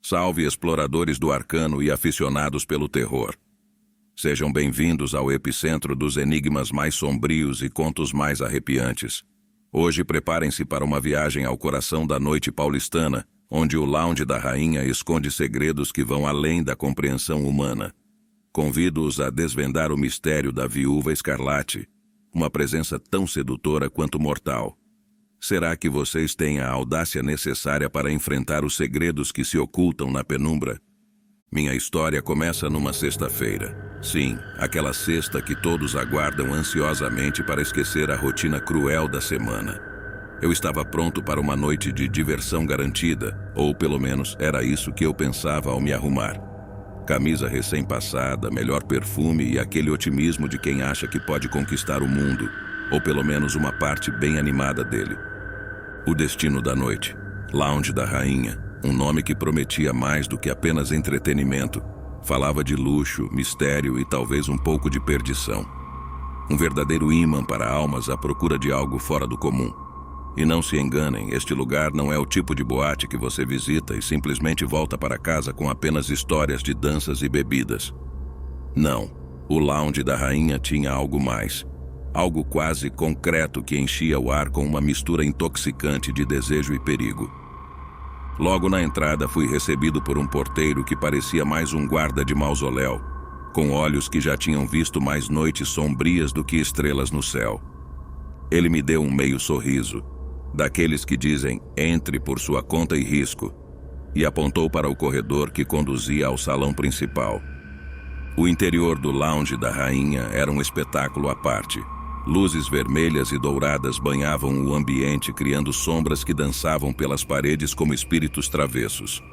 Salve exploradores do arcano e aficionados pelo terror. Sejam bem-vindos ao epicentro dos enigmas mais sombrios e contos mais arrepiantes. Hoje preparem-se para uma viagem ao coração da noite paulistana, onde o Lounge da Rainha esconde segredos que vão além da compreensão humana. Convido-os a desvendar o mistério da Viúva Escarlate, uma presença tão sedutora quanto mortal. Será que vocês têm a audácia necessária para enfrentar os segredos que se ocultam na penumbra? Minha história começa numa sexta-feira. Sim, aquela sexta que todos aguardam ansiosamente para esquecer a rotina cruel da semana. Eu estava pronto para uma noite de diversão garantida, ou pelo menos era isso que eu pensava ao me arrumar. Camisa recém-passada, melhor perfume e aquele otimismo de quem acha que pode conquistar o mundo, ou pelo menos uma parte bem animada dele. O destino da noite, Lounge da Rainha, um nome que prometia mais do que apenas entretenimento, falava de luxo, mistério e talvez um pouco de perdição. Um verdadeiro imã para almas à procura de algo fora do comum. E não se enganem, este lugar não é o tipo de boate que você visita e simplesmente volta para casa com apenas histórias de danças e bebidas. Não, o Lounge da Rainha tinha algo mais. Algo quase concreto que enchia o ar com uma mistura intoxicante de desejo e perigo. Logo na entrada fui recebido por um porteiro que parecia mais um guarda de mausoléu, com olhos que já tinham visto mais noites sombrias do que estrelas no céu. Ele me deu um meio sorriso, daqueles que dizem entre por sua conta e risco, e apontou para o corredor que conduzia ao salão principal. O interior do Lounge da Rainha era um espetáculo à parte. Luzes vermelhas e douradas banhavam o ambiente, criando sombras que dançavam pelas paredes como espíritos travessos.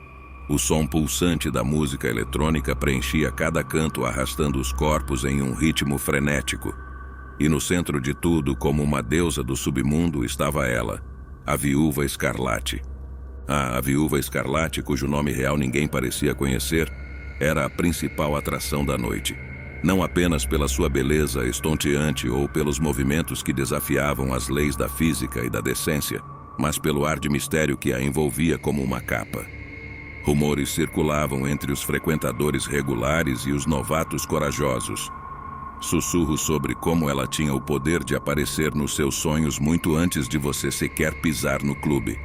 O som pulsante da música eletrônica preenchia cada canto, arrastando os corpos em um ritmo frenético. E no centro de tudo, como uma deusa do submundo, estava ela, a Viúva Escarlate. A Viúva Escarlate, cujo nome real ninguém parecia conhecer, era a principal atração da noite. Não apenas pela sua beleza estonteante ou pelos movimentos que desafiavam as leis da física e da decência, mas pelo ar de mistério que a envolvia como uma capa. Rumores circulavam entre os frequentadores regulares e os novatos corajosos. Sussurros sobre como ela tinha o poder de aparecer nos seus sonhos muito antes de você sequer pisar no clube.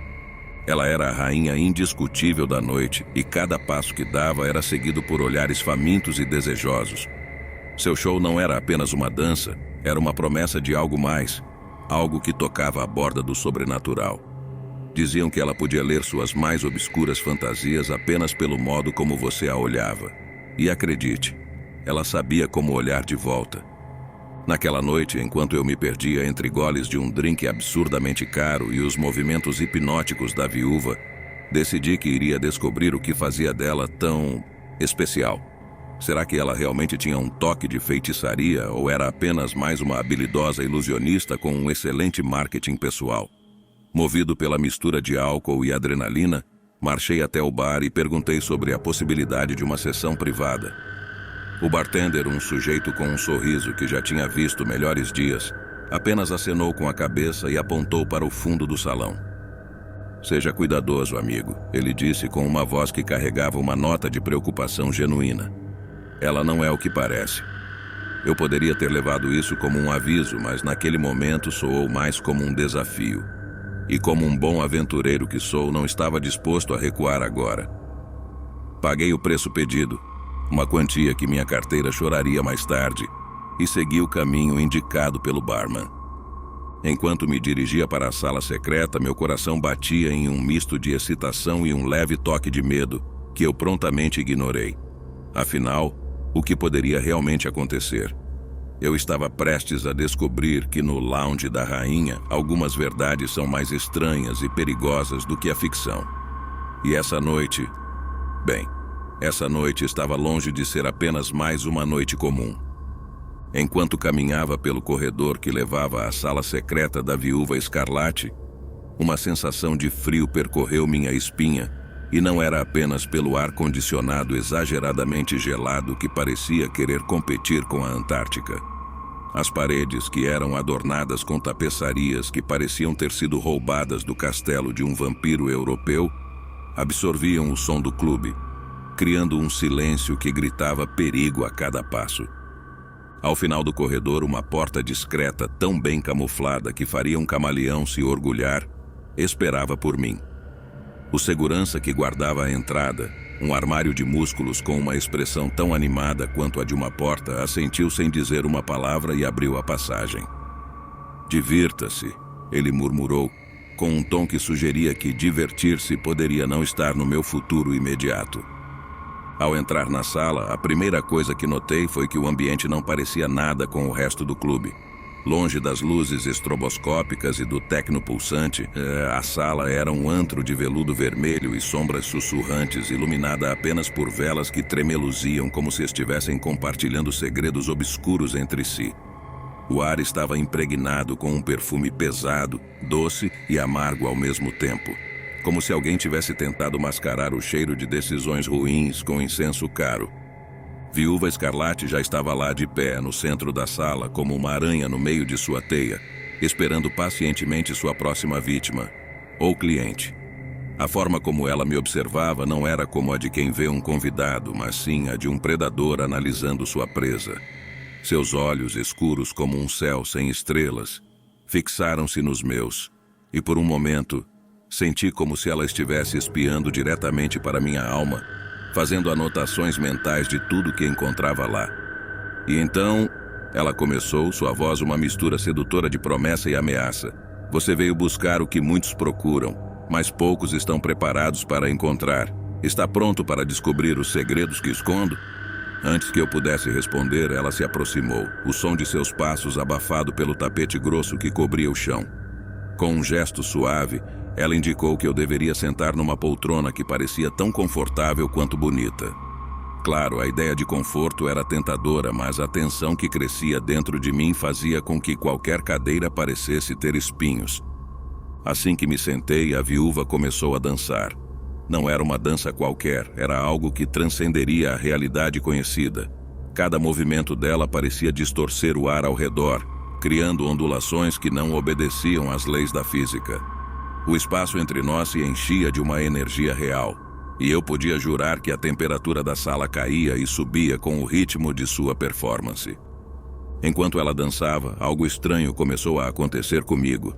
Ela era a rainha indiscutível da noite e cada passo que dava era seguido por olhares famintos e desejosos. Seu show não era apenas uma dança, era uma promessa de algo mais, algo que tocava a borda do sobrenatural. Diziam que ela podia ler suas mais obscuras fantasias apenas pelo modo como você a olhava. E acredite, ela sabia como olhar de volta. Naquela noite, enquanto eu me perdia entre goles de um drink absurdamente caro e os movimentos hipnóticos da viúva, decidi que iria descobrir o que fazia dela tão especial. Será que ela realmente tinha um toque de feitiçaria ou era apenas mais uma habilidosa ilusionista com um excelente marketing pessoal? Movido pela mistura de álcool e adrenalina, marchei até o bar e perguntei sobre a possibilidade de uma sessão privada. O bartender, um sujeito com um sorriso que já tinha visto melhores dias, apenas acenou com a cabeça e apontou para o fundo do salão. "Seja cuidadoso, amigo", ele disse com uma voz que carregava uma nota de preocupação genuína. "Ela não é o que parece." Eu poderia ter levado isso como um aviso, mas naquele momento soou mais como um desafio. E como um bom aventureiro que sou, não estava disposto a recuar agora. Paguei o preço pedido, uma quantia que minha carteira choraria mais tarde, e segui o caminho indicado pelo barman. Enquanto me dirigia para a sala secreta, meu coração batia em um misto de excitação e um leve toque de medo, que eu prontamente ignorei. Afinal, o que poderia realmente acontecer? Eu estava prestes a descobrir que no Lounge da Rainha, algumas verdades são mais estranhas e perigosas do que a ficção. E essa noite... Bem, essa noite estava longe de ser apenas mais uma noite comum. Enquanto caminhava pelo corredor que levava à sala secreta da Viúva Escarlate, uma sensação de frio percorreu minha espinha, e não era apenas pelo ar-condicionado exageradamente gelado que parecia querer competir com a Antártica. As paredes, que eram adornadas com tapeçarias que pareciam ter sido roubadas do castelo de um vampiro europeu, absorviam o som do clube, criando um silêncio que gritava perigo a cada passo. Ao final do corredor, uma porta discreta tão bem camuflada que faria um camaleão se orgulhar, esperava por mim. O segurança que guardava a entrada, um armário de músculos com uma expressão tão animada quanto a de uma porta, assentiu sem dizer uma palavra e abriu a passagem. "Divirta-se", ele murmurou, com um tom que sugeria que divertir-se poderia não estar no meu futuro imediato. Ao entrar na sala, a primeira coisa que notei foi que o ambiente não parecia nada com o resto do clube. Longe das luzes estroboscópicas e do tecno pulsante, a sala era um antro de veludo vermelho e sombras sussurrantes, iluminada apenas por velas que tremeluziam como se estivessem compartilhando segredos obscuros entre si. O ar estava impregnado com um perfume pesado, doce e amargo ao mesmo tempo, como se alguém tivesse tentado mascarar o cheiro de decisões ruins com incenso caro. Viúva Escarlate já estava lá de pé, no centro da sala, como uma aranha no meio de sua teia, esperando pacientemente sua próxima vítima, ou cliente. A forma como ela me observava não era como a de quem vê um convidado, mas sim a de um predador analisando sua presa. Seus olhos, escuros como um céu sem estrelas, fixaram-se nos meus, e por um momento, senti como se ela estivesse espiando diretamente para minha alma, fazendo anotações mentais de tudo que encontrava lá. E então, ela começou, sua voz uma mistura sedutora de promessa e ameaça. "Você veio buscar o que muitos procuram, mas poucos estão preparados para encontrar. Está pronto para descobrir os segredos que escondo?" Antes que eu pudesse responder, ela se aproximou, o som de seus passos abafado pelo tapete grosso que cobria o chão. Com um gesto suave, ela indicou que eu deveria sentar numa poltrona que parecia tão confortável quanto bonita. Claro, a ideia de conforto era tentadora, mas a tensão que crescia dentro de mim fazia com que qualquer cadeira parecesse ter espinhos. Assim que me sentei, a viúva começou a dançar. Não era uma dança qualquer, era algo que transcenderia a realidade conhecida. Cada movimento dela parecia distorcer o ar ao redor, criando ondulações que não obedeciam às leis da física. O espaço entre nós se enchia de uma energia real, e eu podia jurar que a temperatura da sala caía e subia com o ritmo de sua performance. Enquanto ela dançava, algo estranho começou a acontecer comigo.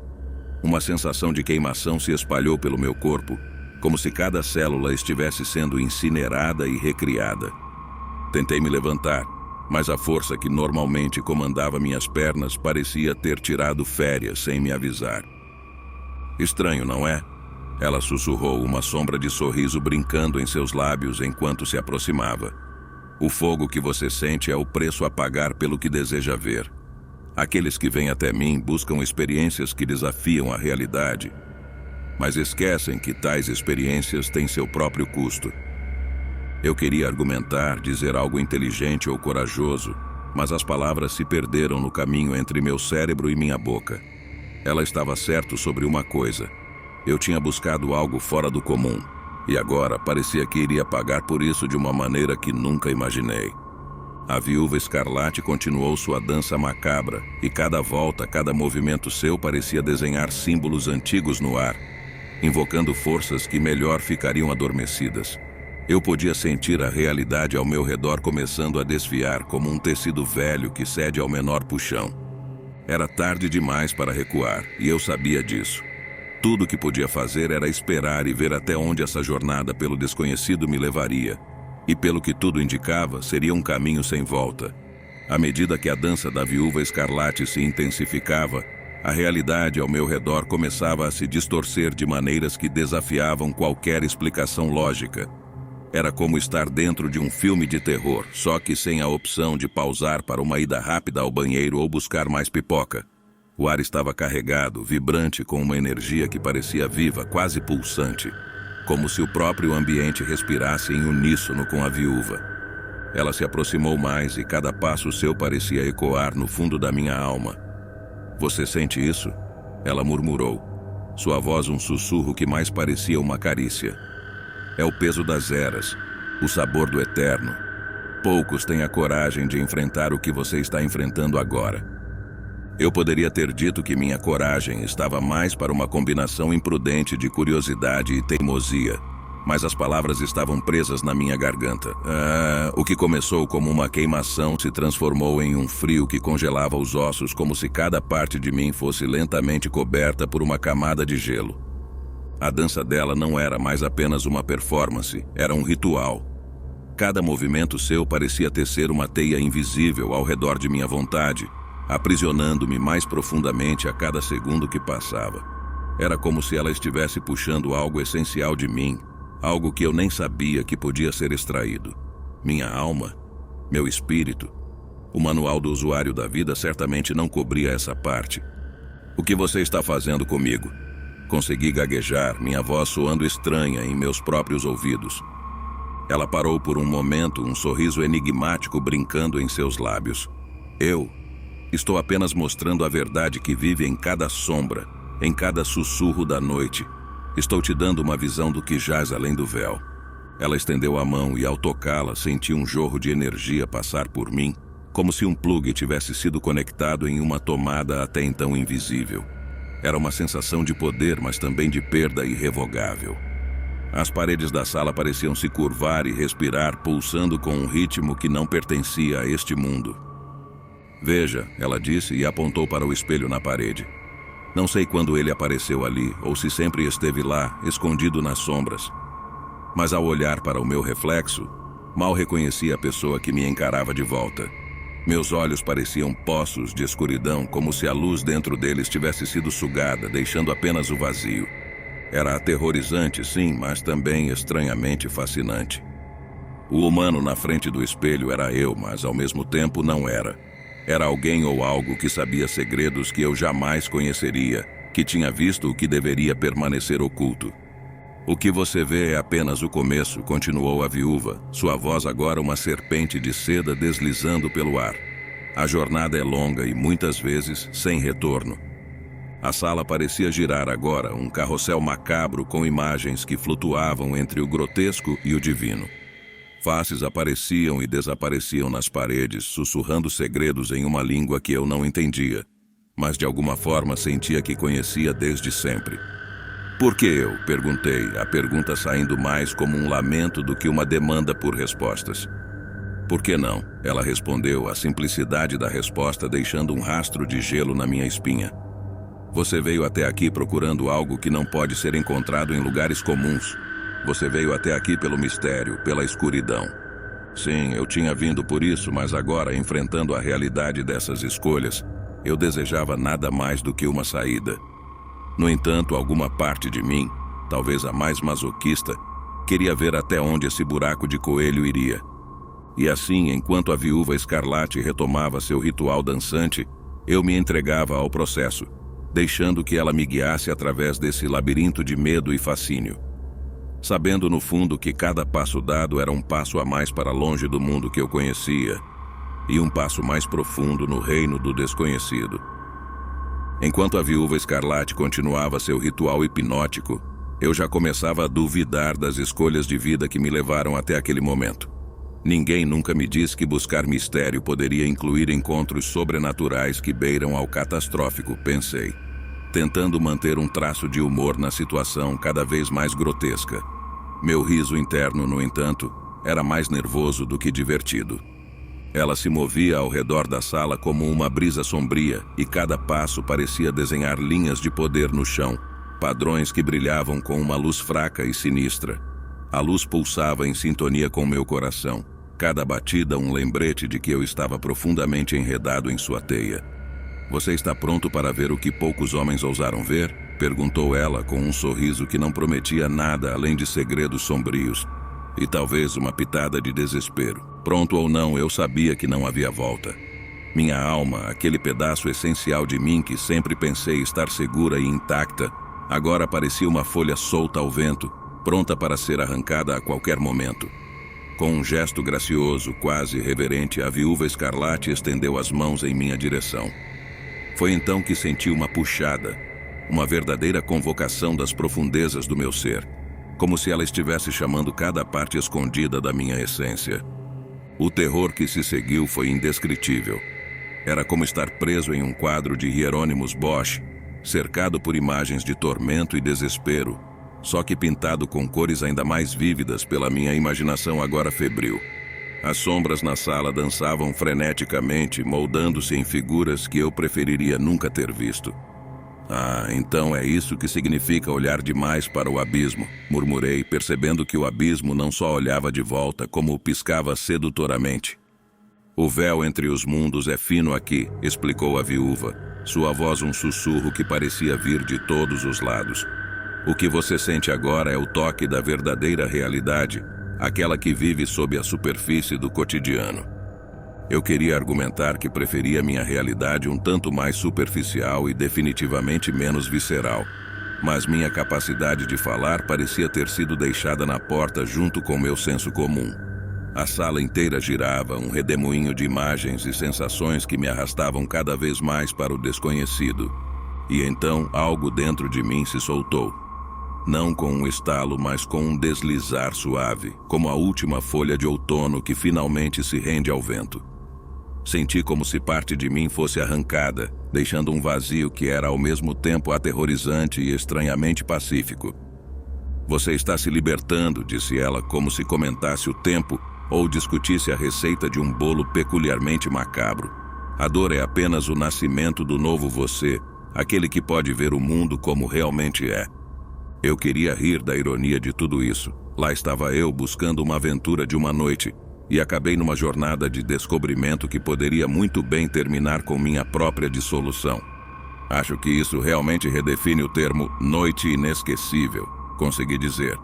Uma sensação de queimação se espalhou pelo meu corpo, como se cada célula estivesse sendo incinerada e recriada. Tentei me levantar, mas a força que normalmente comandava minhas pernas parecia ter tirado férias sem me avisar. "Estranho, não é?" Ela sussurrou, uma sombra de sorriso brincando em seus lábios enquanto se aproximava. "O fogo que você sente é o preço a pagar pelo que deseja ver. Aqueles que vêm até mim buscam experiências que desafiam a realidade, mas esquecem que tais experiências têm seu próprio custo." Eu queria argumentar, dizer algo inteligente ou corajoso, mas as palavras se perderam no caminho entre meu cérebro e minha boca. Ela estava certa sobre uma coisa. Eu tinha buscado algo fora do comum, e agora parecia que iria pagar por isso de uma maneira que nunca imaginei. A viúva Escarlate continuou sua dança macabra, e cada volta, cada movimento seu parecia desenhar símbolos antigos no ar, invocando forças que melhor ficariam adormecidas. Eu podia sentir a realidade ao meu redor começando a desfiar como um tecido velho que cede ao menor puxão. Era tarde demais para recuar, e eu sabia disso. Tudo o que podia fazer era esperar e ver até onde essa jornada pelo desconhecido me levaria. E pelo que tudo indicava, seria um caminho sem volta. À medida que a dança da viúva Escarlate se intensificava, a realidade ao meu redor começava a se distorcer de maneiras que desafiavam qualquer explicação lógica. Era como estar dentro de um filme de terror, só que sem a opção de pausar para uma ida rápida ao banheiro ou buscar mais pipoca. O ar estava carregado, vibrante, com uma energia que parecia viva, quase pulsante, como se o próprio ambiente respirasse em uníssono com a viúva. Ela se aproximou mais e cada passo seu parecia ecoar no fundo da minha alma. "Você sente isso?" Ela murmurou, sua voz um sussurro que mais parecia uma carícia. "É o peso das eras, o sabor do eterno. Poucos têm a coragem de enfrentar o que você está enfrentando agora." Eu poderia ter dito que minha coragem estava mais para uma combinação imprudente de curiosidade e teimosia, mas as palavras estavam presas na minha garganta. O que começou como uma queimação se transformou em um frio que congelava os ossos, como se cada parte de mim fosse lentamente coberta por uma camada de gelo. A dança dela não era mais apenas uma performance, era um ritual. Cada movimento seu parecia tecer uma teia invisível ao redor de minha vontade, aprisionando-me mais profundamente a cada segundo que passava. Era como se ela estivesse puxando algo essencial de mim, algo que eu nem sabia que podia ser extraído. Minha alma, meu espírito. O manual do usuário da vida certamente não cobria essa parte. O que você está fazendo comigo? Consegui gaguejar, minha voz soando estranha em meus próprios ouvidos. Ela parou por um momento, um sorriso enigmático brincando em seus lábios. Eu estou apenas mostrando a verdade que vive em cada sombra, em cada sussurro da noite. Estou te dando uma visão do que jaz além do véu. Ela estendeu a mão e, ao tocá-la, senti um jorro de energia passar por mim, como se um plugue tivesse sido conectado em uma tomada até então invisível. Era uma sensação de poder, mas também de perda irrevogável. As paredes da sala pareciam se curvar e respirar, pulsando com um ritmo que não pertencia a este mundo. Veja, ela disse e apontou para o espelho na parede. Não sei quando ele apareceu ali, ou se sempre esteve lá, escondido nas sombras. Mas ao olhar para o meu reflexo, mal reconheci a pessoa que me encarava de volta. Meus olhos pareciam poços de escuridão, como se a luz dentro deles tivesse sido sugada, deixando apenas o vazio. Era aterrorizante, sim, mas também estranhamente fascinante. O humano na frente do espelho era eu, mas ao mesmo tempo não era. Era alguém ou algo que sabia segredos que eu jamais conheceria, que tinha visto o que deveria permanecer oculto. O que você vê é apenas o começo, continuou a viúva, sua voz agora uma serpente de seda deslizando pelo ar. A jornada é longa e muitas vezes sem retorno. A sala parecia girar agora, um carrossel macabro com imagens que flutuavam entre o grotesco e o divino. Faces apareciam e desapareciam nas paredes, sussurrando segredos em uma língua que eu não entendia, mas de alguma forma sentia que conhecia desde sempre. Por que eu? Perguntei, a pergunta saindo mais como um lamento do que uma demanda por respostas. Por que não? Ela respondeu, a simplicidade da resposta deixando um rastro de gelo na minha espinha. Você veio até aqui procurando algo que não pode ser encontrado em lugares comuns. Você veio até aqui pelo mistério, pela escuridão. Sim, eu tinha vindo por isso, mas agora, enfrentando a realidade dessas escolhas, eu desejava nada mais do que uma saída. No entanto, alguma parte de mim, talvez a mais masoquista, queria ver até onde esse buraco de coelho iria. E assim, enquanto a viúva escarlate retomava seu ritual dançante, eu me entregava ao processo, deixando que ela me guiasse através desse labirinto de medo e fascínio. Sabendo no fundo que cada passo dado era um passo a mais para longe do mundo que eu conhecia, e um passo mais profundo no reino do desconhecido. Enquanto a viúva escarlate continuava seu ritual hipnótico, eu já começava a duvidar das escolhas de vida que me levaram até aquele momento. Ninguém nunca me disse que buscar mistério poderia incluir encontros sobrenaturais que beiram ao catastrófico, pensei, tentando manter um traço de humor na situação cada vez mais grotesca. Meu riso interno, no entanto, era mais nervoso do que divertido. Ela se movia ao redor da sala como uma brisa sombria e cada passo parecia desenhar linhas de poder no chão, padrões que brilhavam com uma luz fraca e sinistra. A luz pulsava em sintonia com meu coração, cada batida um lembrete de que eu estava profundamente enredado em sua teia. Você está pronto para ver o que poucos homens ousaram ver? Perguntou ela com um sorriso que não prometia nada além de segredos sombrios e talvez uma pitada de desespero. Pronto ou não, eu sabia que não havia volta. Minha alma, aquele pedaço essencial de mim que sempre pensei estar segura e intacta, agora parecia uma folha solta ao vento, pronta para ser arrancada a qualquer momento. Com um gesto gracioso, quase reverente, a viúva escarlate estendeu as mãos em minha direção. Foi então que senti uma puxada, uma verdadeira convocação das profundezas do meu ser, como se ela estivesse chamando cada parte escondida da minha essência. O terror que se seguiu foi indescritível. Era como estar preso em um quadro de Hieronymus Bosch, cercado por imagens de tormento e desespero, só que pintado com cores ainda mais vívidas pela minha imaginação agora febril. As sombras na sala dançavam freneticamente, moldando-se em figuras que eu preferiria nunca ter visto. Ah, então é isso que significa olhar demais para o abismo, murmurei, percebendo que o abismo não só olhava de volta, como piscava sedutoramente. O véu entre os mundos é fino aqui, explicou a viúva, sua voz um sussurro que parecia vir de todos os lados. O que você sente agora é o toque da verdadeira realidade, aquela que vive sob a superfície do cotidiano. Eu queria argumentar que preferia minha realidade um tanto mais superficial e definitivamente menos visceral, mas minha capacidade de falar parecia ter sido deixada na porta junto com meu senso comum. A sala inteira girava, um redemoinho de imagens e sensações que me arrastavam cada vez mais para o desconhecido. E então algo dentro de mim se soltou. Não com um estalo, mas com um deslizar suave, como a última folha de outono que finalmente se rende ao vento. Senti como se parte de mim fosse arrancada, deixando um vazio que era ao mesmo tempo aterrorizante e estranhamente pacífico. Você está se libertando, disse ela, como se comentasse o tempo ou discutisse a receita de um bolo peculiarmente macabro. A dor é apenas o nascimento do novo você, aquele que pode ver o mundo como realmente é. Eu queria rir da ironia de tudo isso. Lá estava eu buscando uma aventura de uma noite e acabei numa jornada de descobrimento que poderia muito bem terminar com minha própria dissolução. Acho que isso realmente redefine o termo noite inesquecível, consegui dizer,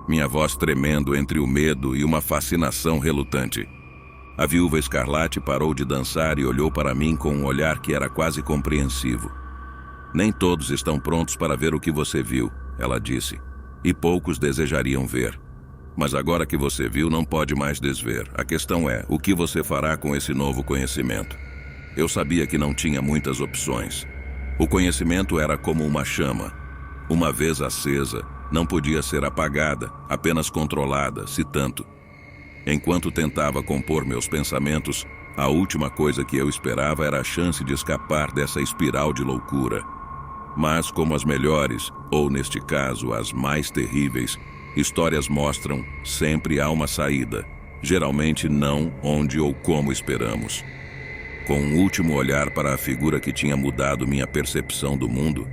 minha voz tremendo entre o medo e uma fascinação relutante. A viúva escarlate parou de dançar e olhou para mim com um olhar que era quase compreensivo. Nem todos estão prontos para ver o que você viu, ela disse, e poucos desejariam ver. Mas agora que você viu, não pode mais desver. A questão é, o que você fará com esse novo conhecimento? Eu sabia que não tinha muitas opções. O conhecimento era como uma chama. Uma vez acesa, não podia ser apagada, apenas controlada, se tanto. Enquanto tentava compor meus pensamentos, a última coisa que eu esperava era a chance de escapar dessa espiral de loucura. Mas como as melhores, ou neste caso as mais terríveis, histórias mostram, sempre há uma saída, geralmente não onde ou como esperamos. Com um último olhar para a figura que tinha mudado minha percepção do mundo,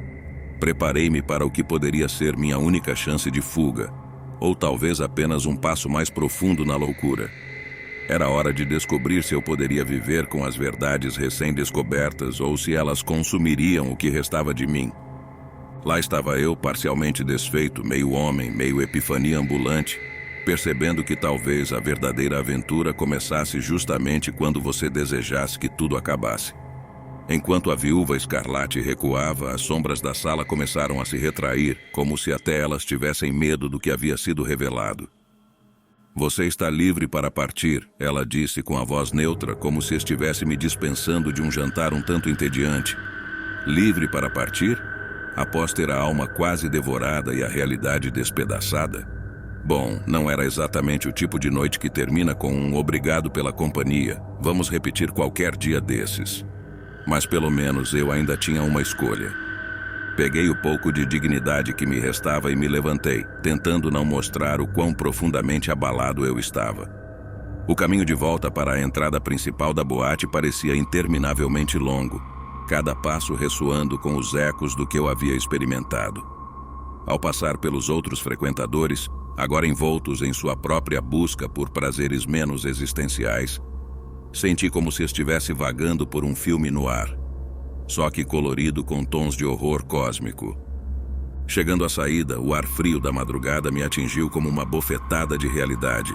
preparei-me para o que poderia ser minha única chance de fuga, ou talvez apenas um passo mais profundo na loucura. Era hora de descobrir se eu poderia viver com as verdades recém-descobertas ou se elas consumiriam o que restava de mim. Lá estava eu, parcialmente desfeito, meio homem, meio epifania ambulante, percebendo que talvez a verdadeira aventura começasse justamente quando você desejasse que tudo acabasse. Enquanto a viúva escarlate recuava, as sombras da sala começaram a se retrair, como se até elas tivessem medo do que havia sido revelado. Você está livre para partir, ela disse com a voz neutra, como se estivesse me dispensando de um jantar um tanto entediante. Livre para partir? Após ter a alma quase devorada e a realidade despedaçada? Bom, não era exatamente o tipo de noite que termina com um obrigado pela companhia. Vamos repetir qualquer dia desses. Mas pelo menos eu ainda tinha uma escolha. Peguei o pouco de dignidade que me restava e me levantei, tentando não mostrar o quão profundamente abalado eu estava. O caminho de volta para a entrada principal da boate parecia interminavelmente longo, cada passo ressoando com os ecos do que eu havia experimentado. Ao passar pelos outros frequentadores, agora envoltos em sua própria busca por prazeres menos existenciais, senti como se estivesse vagando por um filme no ar, só que colorido com tons de horror cósmico. Chegando à saída, o ar frio da madrugada me atingiu como uma bofetada de realidade.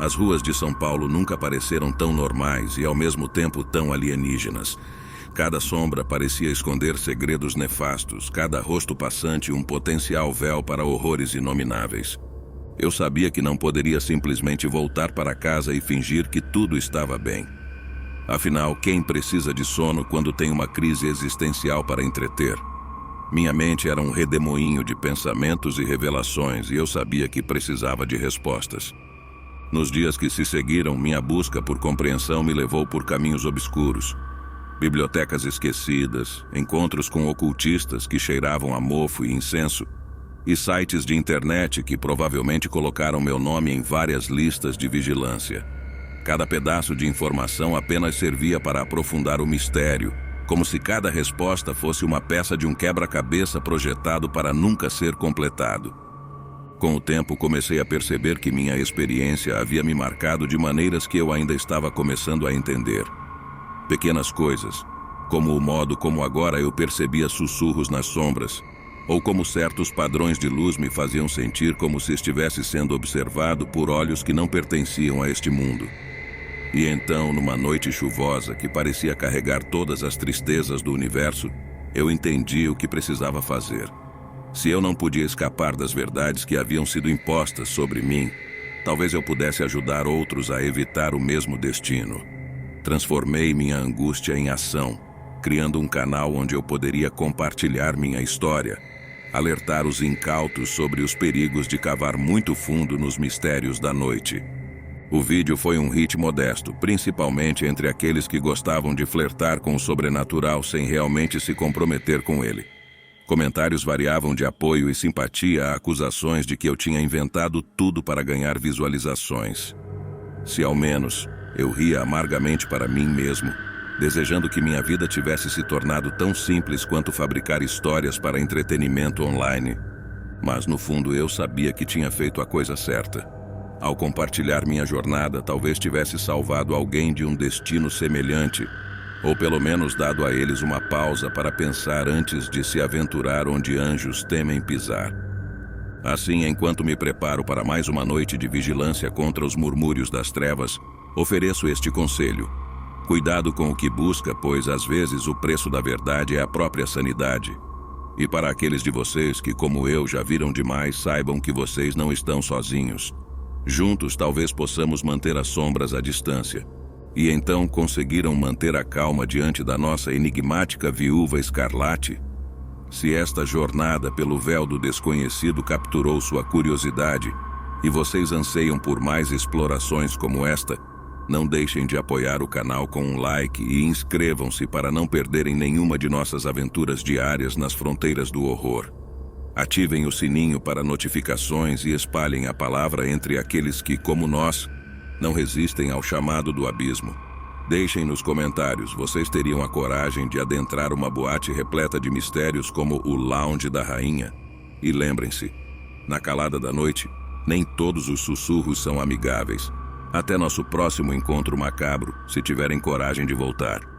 As ruas de São Paulo nunca pareceram tão normais e ao mesmo tempo tão alienígenas. Cada sombra parecia esconder segredos nefastos, cada rosto passante um potencial véu para horrores inomináveis. Eu sabia que não poderia simplesmente voltar para casa e fingir que tudo estava bem. Afinal, quem precisa de sono quando tem uma crise existencial para entreter? Minha mente era um redemoinho de pensamentos e revelações e eu sabia que precisava de respostas. Nos dias que se seguiram, minha busca por compreensão me levou por caminhos obscuros. Bibliotecas esquecidas, encontros com ocultistas que cheiravam a mofo e incenso, e sites de internet que provavelmente colocaram meu nome em várias listas de vigilância. Cada pedaço de informação apenas servia para aprofundar o mistério, como se cada resposta fosse uma peça de um quebra-cabeça projetado para nunca ser completado. Com o tempo, comecei a perceber que minha experiência havia me marcado de maneiras que eu ainda estava começando a entender. Pequenas coisas, como o modo como agora eu percebia sussurros nas sombras, ou como certos padrões de luz me faziam sentir como se estivesse sendo observado por olhos que não pertenciam a este mundo. E então, numa noite chuvosa que parecia carregar todas as tristezas do universo, eu entendi o que precisava fazer. Se eu não podia escapar das verdades que haviam sido impostas sobre mim, talvez eu pudesse ajudar outros a evitar o mesmo destino. Transformei minha angústia em ação, criando um canal onde eu poderia compartilhar minha história, alertar os incautos sobre os perigos de cavar muito fundo nos mistérios da noite. O vídeo foi um hit modesto, principalmente entre aqueles que gostavam de flertar com o sobrenatural sem realmente se comprometer com ele. Comentários variavam de apoio e simpatia a acusações de que eu tinha inventado tudo para ganhar visualizações. Se ao menos eu ria amargamente para mim mesmo, desejando que minha vida tivesse se tornado tão simples quanto fabricar histórias para entretenimento online. Mas no fundo eu sabia que tinha feito a coisa certa. Ao compartilhar minha jornada, talvez tivesse salvado alguém de um destino semelhante, ou pelo menos dado a eles uma pausa para pensar antes de se aventurar onde anjos temem pisar. Assim, enquanto me preparo para mais uma noite de vigilância contra os murmúrios das trevas, ofereço este conselho. Cuidado com o que busca, pois às vezes o preço da verdade é a própria sanidade. E para aqueles de vocês que, como eu, já viram demais, saibam que vocês não estão sozinhos. Juntos talvez possamos manter as sombras à distância. E então conseguiram manter a calma diante da nossa enigmática viúva escarlate? Se esta jornada pelo véu do desconhecido capturou sua curiosidade e vocês anseiam por mais explorações como esta, não deixem de apoiar o canal com um like e inscrevam-se para não perderem nenhuma de nossas aventuras diárias nas fronteiras do horror. Ativem o sininho para notificações e espalhem a palavra entre aqueles que, como nós, não resistem ao chamado do abismo. Deixem nos comentários, vocês teriam a coragem de adentrar uma boate repleta de mistérios como o Lounge da Rainha? E lembrem-se, na calada da noite, nem todos os sussurros são amigáveis. Até nosso próximo encontro macabro, se tiverem coragem de voltar.